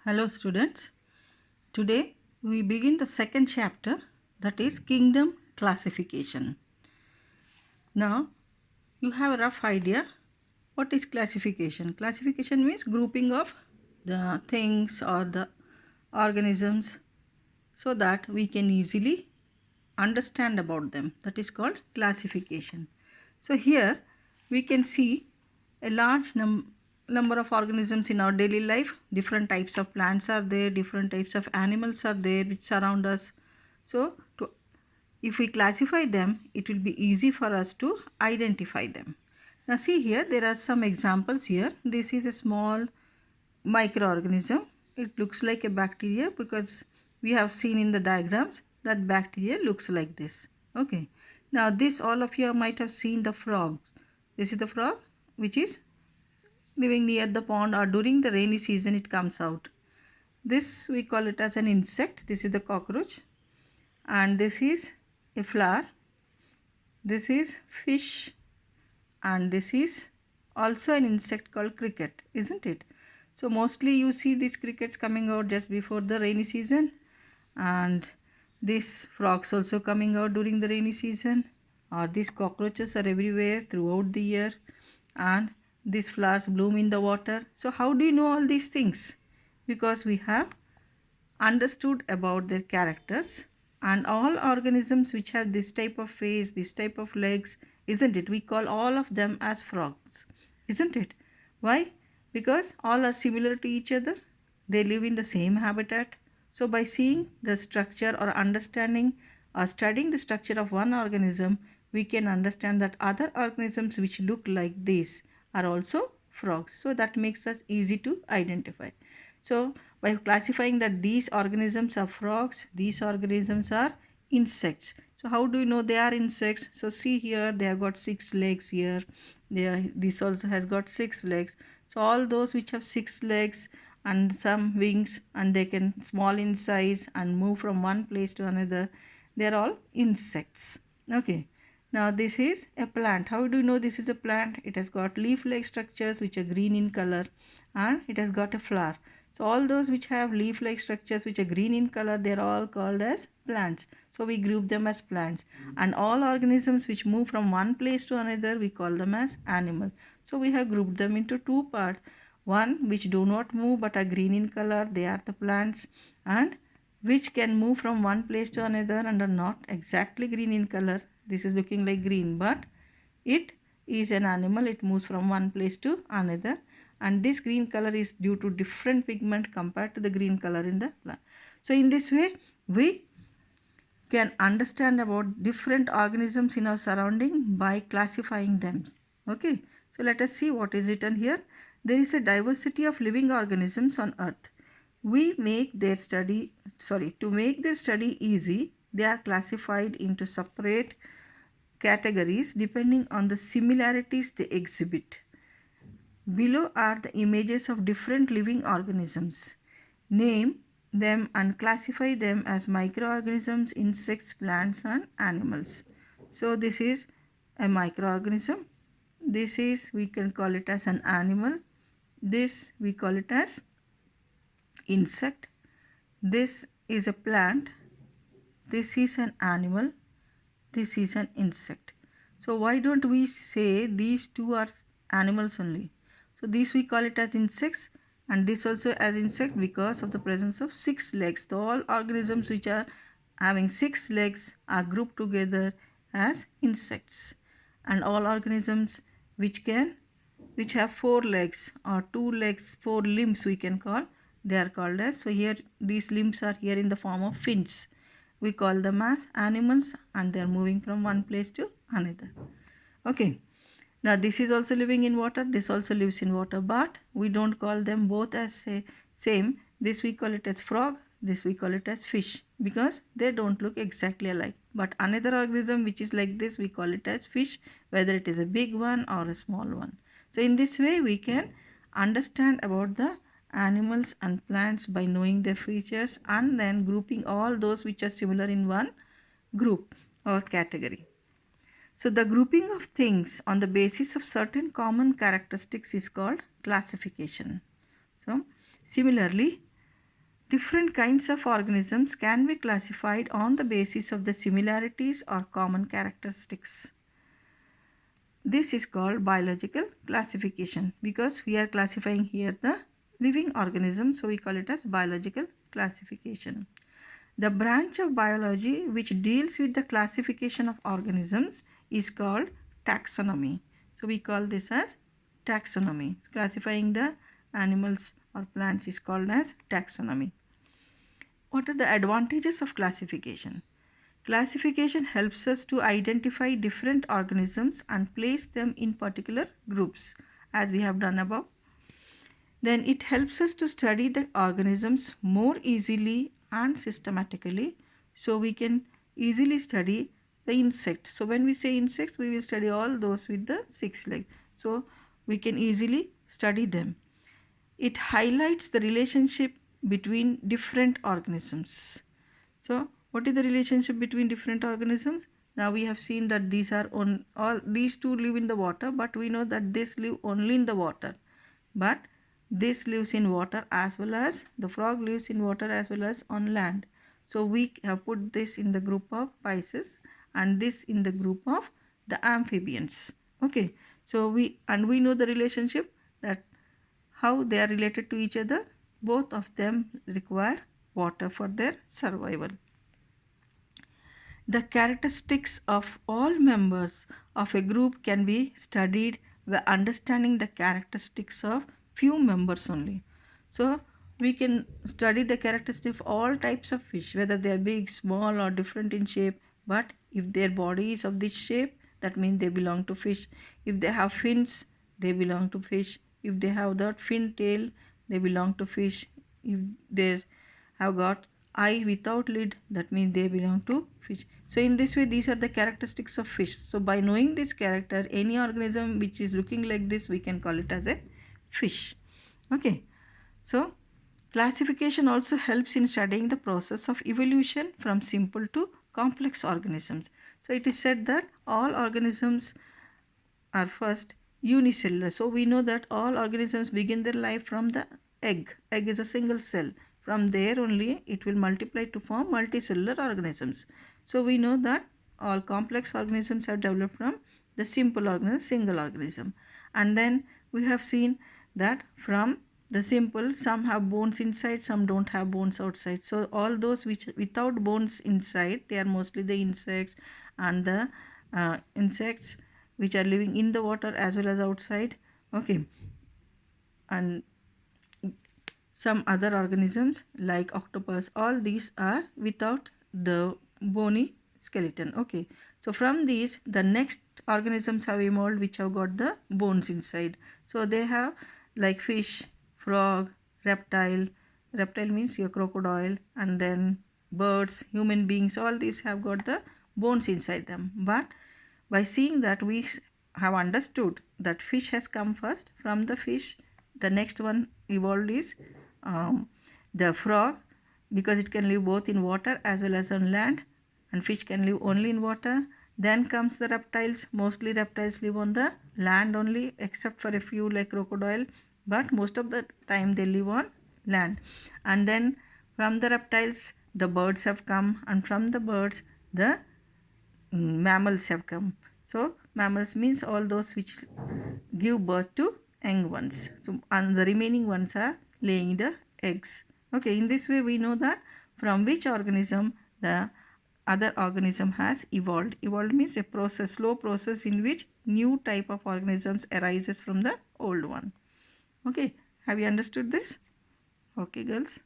Hello students. Today we begin the second chapter, that is kingdom classification. Now you have a rough idea what is classification. Classification means grouping of the things or the organisms so that we can easily understand about them. That is called classification. So here we can see a large number of organisms in our daily life. Different types of plants are there, different types of animals are there which surround us. So if we classify them, it will be easy for us to identify them. Now see here, there are some examples here. This is a small microorganism. It looks like a bacteria because we have seen in the diagrams that bacteria looks like this. Okay. Now this, all of you might have seen the frogs. This is the frog which is living near the pond, or during the rainy season it comes out. This we call it as an insect. This is the cockroach, and this is a flower. This is fish, and this is also an insect called cricket, isn't it? So mostly you see these crickets coming out just before the rainy season, and these frogs also coming out during the rainy season, or these cockroaches are everywhere throughout the year, and these flowers bloom in the water. So how do you know all these things? Because we have understood about their characters, and all organisms which have this type of face, this type of legs, isn't it, we call all of them as frogs, isn't it? Why? Because all are similar to each other, they live in the same habitat. So by seeing the structure or understanding or studying the structure of one organism, we can understand that other organisms which look like this are also frogs. So that makes us easy to identify. So by classifying that these organisms are frogs, these organisms are insects. So how do you know they are insects? So see here, they have got 6 legs here. This also has got 6 legs. So all those which have 6 legs and some wings, and they can small in size and move from one place to another, they are all insects. Okay. Now this is a plant. How do you know this is a plant? It has got leaf-like structures which are green in color, and it has got a flower. So all those which have leaf-like structures which are green in color, they are all called as plants. So we group them as plants. And all organisms which move from one place to another, we call them as animals. So we have grouped them into two parts. One which do not move but are green in color, they are the plants, and which can move from one place to another and are not exactly green in color. This is looking like green, but it is an animal. It moves from one place to another, and this green color is due to different pigment compared to the green color in the plant. So in this way we can understand about different organisms in our surrounding by classifying them. Okay, so let us see what is written here. There is a diversity of living organisms on earth. To make their study easy, they are classified into separate categories depending on the similarities they exhibit. Below are the images of different living organisms. Name them and classify them as microorganisms, insects, plants, and animals. So this is a microorganism. This is, we can call it as an animal. This we call it as insect. This is a plant. This is an animal. This is an insect. So why don't we say these two are animals only? So these we call it as insects, and this also as insect because of the presence of 6 legs. So all organisms which are having 6 legs are grouped together as insects, and all organisms which have 4 legs or 2 legs, 4 limbs we can call, they are called as, so here these limbs are here in the form of fins. We call them as animals, and they are moving from one place to another. Okay. Now this is also living in water, this also lives in water, but we don't call them both as same. This we call it as frog, this we call it as fish, because they don't look exactly alike. But another organism which is like this, we call it as fish, whether it is a big one or a small one. So in this way we can understand about the animals and plants by knowing their features and then grouping all those which are similar in one group or category. So the grouping of things on the basis of certain common characteristics is called classification. So similarly, Different kinds of organisms can be classified on the basis of the similarities or common characteristics. This is called biological classification because we are classifying here the living organisms, so we call it as biological classification. The branch of biology which deals with the classification of organisms is called taxonomy. So we call this as taxonomy. Classifying the animals or plants is called as taxonomy. What are the advantages of classification? Classification helps us to identify different organisms and place them in particular groups, as we have done above. Then it helps us to study the organisms more easily and systematically, so we can easily study the insects. So when we say insects, we will study all those with the 6 legs, so we can easily study them. It highlights the relationship between different organisms. So what is the relationship between different organisms? Now we have seen that these two live in the water, but we know that this live only in the water, but this lives in water as well as the frog lives in water as well as on land. So we have put this in the group of Pisces and this in the group of the amphibians. Okay, so we know the relationship, that how they are related to each other. Both of them require water for their survival. The characteristics of all members of a group can be studied by understanding the characteristics of few members only. So we can study the characteristics of all types of fish, whether they are big, small or different in shape, but if their body is of this shape, that means they belong to fish. If they have fins, they belong to fish. If they have that fin tail, they belong to fish. If they have got eye without lid, that means they belong to fish. So in this way, these are the characteristics of fish. So by knowing this character, any organism which is looking like this, we can call it as a fish. Okay, so classification also helps in studying the process of evolution from simple to complex organisms. So it is said that all organisms are first unicellular. So we know that all organisms begin their life from the egg. Egg is a single cell. From there only it will multiply to form multicellular organisms. So we know that all complex organisms have developed from the simple organism, single organism. And then we have seen that from the simple, some have bones inside, some don't have bones outside. So all those which without bones inside, they are mostly the insects, and the insects which are living in the water as well as outside. Okay, and some other organisms like octopus, all these are without the bony skeleton. Okay, so from these the next organisms have evolved which have got the bones inside. So they have like fish, frog, reptile means your crocodile, and then birds, human beings, all these have got the bones inside them. But by seeing that, we have understood that fish has come first. From the fish, the next one evolved is the frog, because it can live both in water as well as on land, and fish can live only in water. Then comes the reptiles. Mostly reptiles live on the land only, except for a few like crocodile, but most of the time they live on land. And then from the reptiles the birds have come, and from the birds the mammals have come. So mammals means all those which give birth to young ones. So, and the remaining ones are laying the eggs. Okay, in this way we know that from which organism the other organism has evolved. Evolved means a process, slow process in which new type of organisms arises from the old one. Okay, have you understood this? Okay, girls.